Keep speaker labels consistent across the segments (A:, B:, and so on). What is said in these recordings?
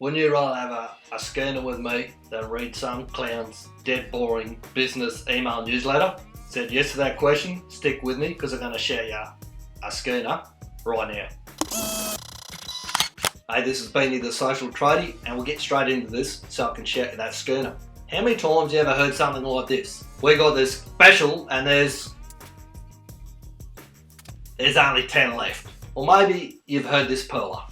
A: Wouldn't you rather have a schooner with me than read some clown's dead boring business email newsletter? Said yes to that question. Stick with me because I'm going to share you a schooner right now. Hey, this is Beanie the Social Tradie, and we'll get straight into this so I can share that schooner. How many times have you ever heard something like this? We got this special and there's only 10 left. Or maybe you've heard this perler.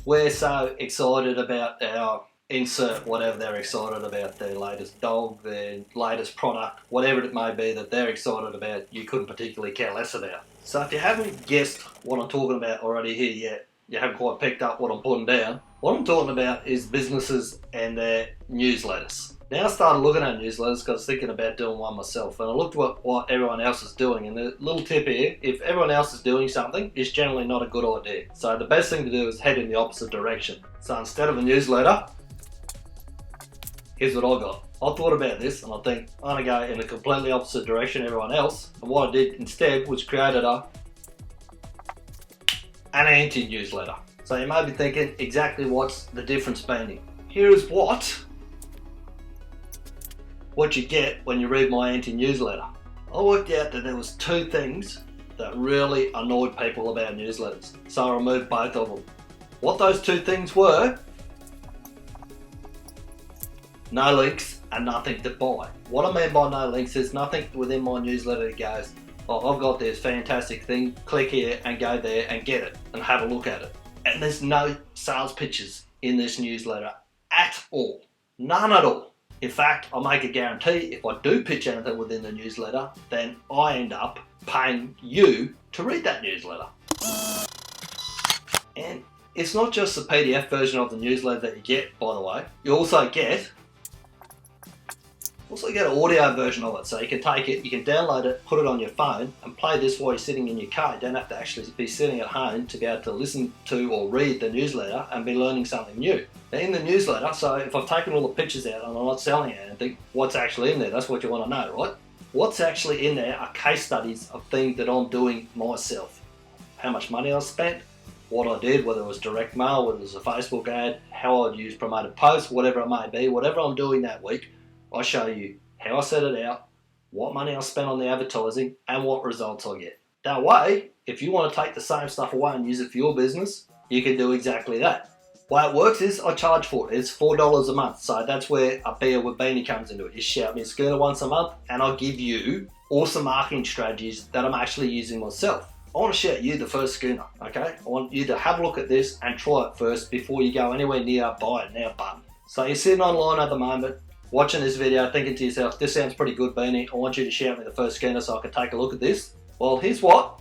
A: We're so excited about our insert, whatever they're excited about, their latest dog, their latest product, whatever it may be that they're excited about, you couldn't particularly care less about. So if you haven't guessed what I'm talking about already here yet, you haven't quite picked up what I'm putting down, what I'm talking about is businesses and their newsletters. Now I started looking at newsletters because I was thinking about doing one myself, and I looked at what everyone else is doing, and the little tip here, if everyone else is doing something, it's generally not a good idea. So the best thing to do is head in the opposite direction. So instead of a newsletter, here's what I got. I thought about this and I think I'm going to go in the completely opposite direction to everyone else, and what I did instead was created an anti-newsletter. So you may be thinking, exactly what's the difference been? Here's what you get when you read my anti-newsletter. I worked out that there was two things that really annoyed people about newsletters, so I removed both of them. What those two things were: no links and nothing to buy. What I mean by no links, there's nothing within my newsletter that goes, oh, I've got this fantastic thing, click here and go there and get it and have a look at it. And there's no sales pitches in this newsletter at all. None at all. In fact, I make a guarantee if I do pitch anything within the newsletter, then I end up paying you to read that newsletter. And it's not just the PDF version of the newsletter that you get, by the way. You also get an audio version of it, so you can take it, you can download it, put it on your phone and play this while you're sitting in your car. You don't have to actually be sitting at home to be able to listen to or read the newsletter and be learning something new. Now in the newsletter, so if I've taken all the pictures out and I'm not selling it and think what's actually in there, that's what you want to know, right? What's actually in there are case studies of things that I'm doing myself. How much money I spent, what I did, whether it was direct mail, whether it was a Facebook ad, how I'd use promoted posts, whatever it may be, whatever I'm doing that week, I show you how I set it out, what money I spent on the advertising, and what results I get. That way, if you want to take the same stuff away and use it for your business, you can do exactly that. The way it works is I charge for it. It's $4 a month, so that's where a beer with Beanie comes into it. You shout me a schooner once a month, and I'll give you awesome marketing strategies that I'm actually using myself. I want to shout you the first schooner, okay? I want you to have a look at this and try it first before you go anywhere near buy it now button. So you're sitting online at the moment, watching this video, thinking to yourself, this sounds pretty good, Beanie. I want you to shout me the first schooner so I can take a look at this. Well, here's what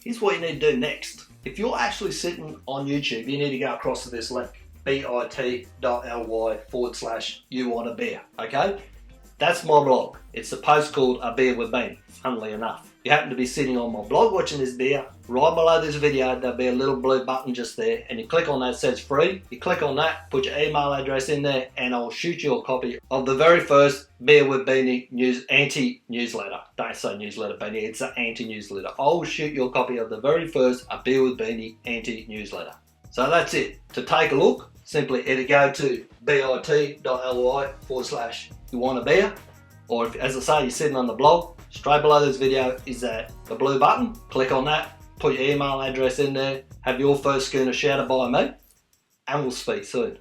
A: you need to do next. If you're actually sitting on YouTube, you need to go across to this link, bit.ly/you-want-a-beer, okay? That's my blog. It's a post called A Beer with Beanie, funnily enough. If you happen to be sitting on my blog watching this beer, right below this video there'll be a little blue button just there, and you click on that, it says free. You click on that, put your email address in there, and I'll shoot you a copy of the very first Beer with Beanie anti-newsletter. Don't say newsletter, Beanie, it's an anti-newsletter. I'll shoot you a copy of the very first A Beer with Beanie anti-newsletter. So that's it. To take a look, simply either go to bit.ly/you-want-a-beer, or if, as I say, you're sitting on the blog, straight below this video is the blue button. Click on that, put your email address in there, have your first schooner shouted by me, and we'll speak soon.